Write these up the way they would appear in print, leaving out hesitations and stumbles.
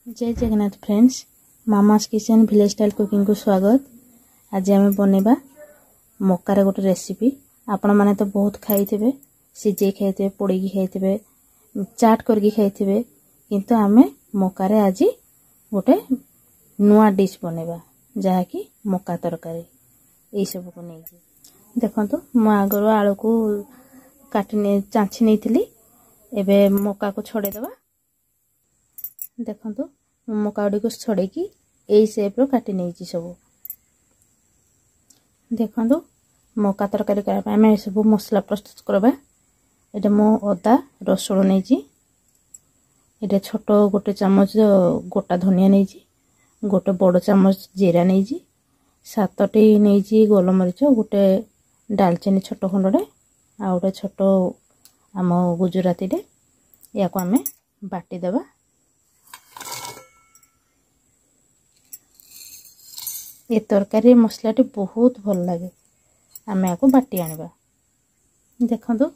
जय Jagannath friends, mama's kitchen village style cooking को स्वागत। आज आम बनवा मकार गोटे रेसिपी। आपण माने तो बहुत खाई थे, सीझे खाई थे, पोड़ी खाई, चाट करके खाई, किंतु आमे मकार आज गोटे नुआ डिश बनवा जहाँकि मका तरकारी यही सब को नहीं। देखो मु आगर आलू को काटी चाँची नहीं, एबे मका को छड़ेदवा। देखो मका गुड़ी को छड़े यही सेप रो काटी नहीं सब। देखो मका तरकारी करने सब मसला प्रस्तुत करवा। ये मो अदा रसुण नहीं, ये छोट गोटे चामच गोटा धनिया नहीं, गोटे बड़ चामच जीरा नहीं, 7टी नहीं गोलमरीच, गोटे डालचीनी छोट खंडे आ गोटे छोट आम गुजराती या आम बाटीदेवा। ये तरकारी मसलाटी बहुत भल लगे, आम या बाटी आनिबा। देखो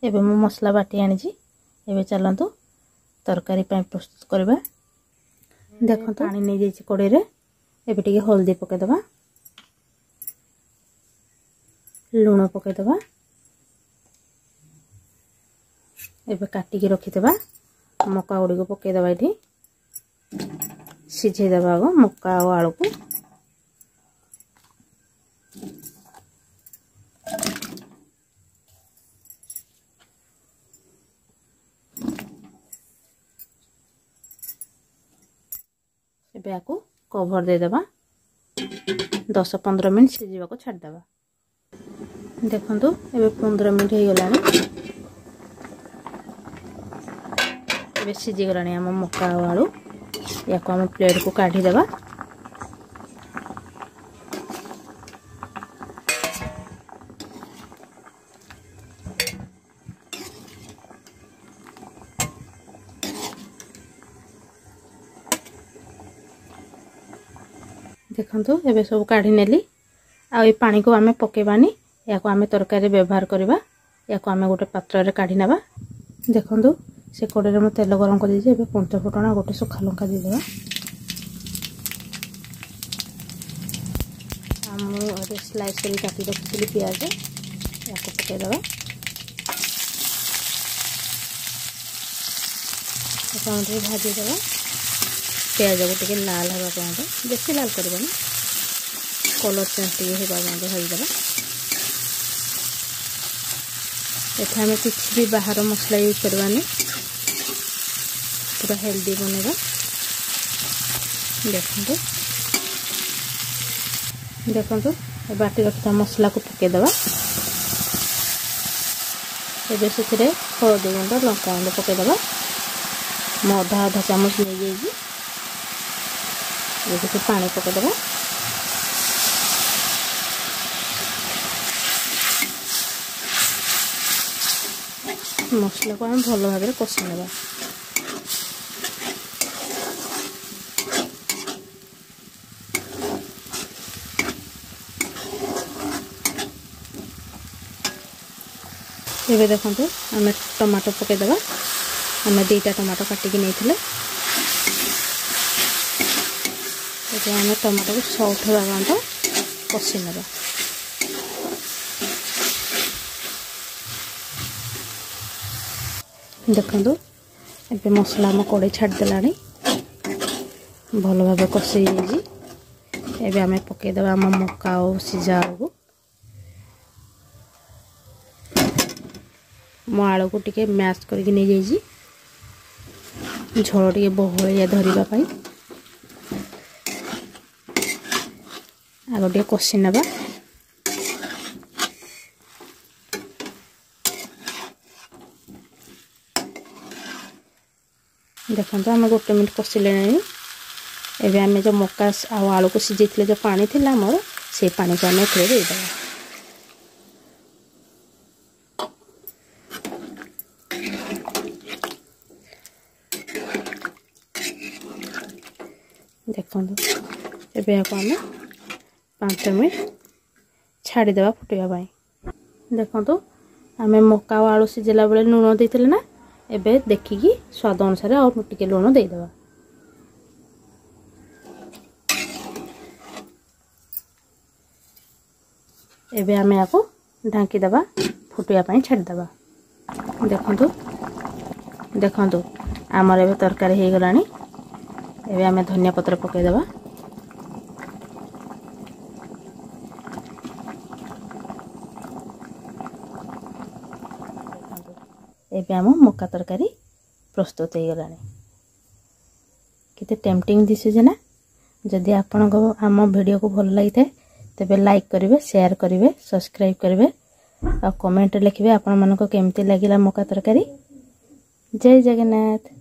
एबे मु मसला बाटी आनी, एबे चलतु तरकारी प्रस्तुत करवा। देखो पानी नहीं जाइए कड़े रे, एबे टिके हल्दी पकेदवा, लुण पकेदवा, एबे काटिकी रखिदवा मका गुड़ी को पकेदवा। ये सिझेदवा आग मका और आलू को। एबे आको कवर दे देबा, 10-15 मिनट सिझा को छाड़ देबा। देखंतु एबे 15 मिनट हो गलानी, एबे सिझी गलानी हम मका और आलू। या को हम प्लेट को काढ़ी देबा। देखो एबे सब काढ़ी नेली। आ ये पानी को आमे पकेबानी, या को आमे तरकारी व्यवहार करबा। या को आमे गोटे पात्र रे काढ़ी नेबा। देखो से कड़े रे म तेल गरम कर दीजिए। एबे 5 फुटना गोटे सुखा लंका दे देबा। हम अरे स्लाइस करी काटी रखिली प्याज, या को पके देबा। एकाउंट भाजी देबा। प्याज को टिके लाल हवा पाए, बेसी लाल करबानी, कलर चेंज टिके हेबा पाए भाजीदेबा। एथा हमें किसी भी बाहर मसला यूज करवानी, पूरा हेल्दी बनेगा। देखो बाटी रखा मसला को पकेदवा। एबे से हल्दी गुंड लंका गुंड पकेदवा। मैं आधा चामच नहीं जाइए। ये पानी पकेदवा। मसला को हम भल भाव कषि नेबा। एबे देखो आम टमाटो पकेदवा। आम 2टा टमाटो काटिकी नहीं, आम टमाटो को सॉफ्ट होगा कषि नेबा। देखो एबे मसला आम कड़े छाड़देला, भल भाव कषि जाइए। एबे आम पकेदवा आम मका और सीझा आलू को। मो आलू को टिके मैश करके नहीं जाइए, झोल टिके बहलिया धरिबा पाई। आगे कषि नेबा। देखो आम 1 मिनट कषिले। एबे आम जो मका आलू को सीझे जो पानी थिला मोर, से पानी को आम एथे देदेबा। देखो एबे आको आम 5 मिनट छाड़ीदेवा फुटवा। देखो आम मका और आलू सीझेला बेले लुण देते ना, एबे देखिकी स्वाद अनुसार और टिके लुण देदेवा। एबे आमे याको ढांकी दबा फुटिया पाई छाड़ दबा। देखंतु देखंतु आमर एबे तरकारी हे गलानी। एबे आमे धनिया पत्र पके दबा। एबे आम मक्का तरकारी प्रस्तुत हो गलानी। केते टेम्पटिंग दिसुजे ना। जदि आपन को आम वीडियो को भल लगी थाए तेबे लाइक करिवे, शेयर करिवे, सब्सक्राइब करिवे और कमेंट लिखिवे आपन मन को केमती लागिला मक्का तरकारी। जय जगन्नाथ।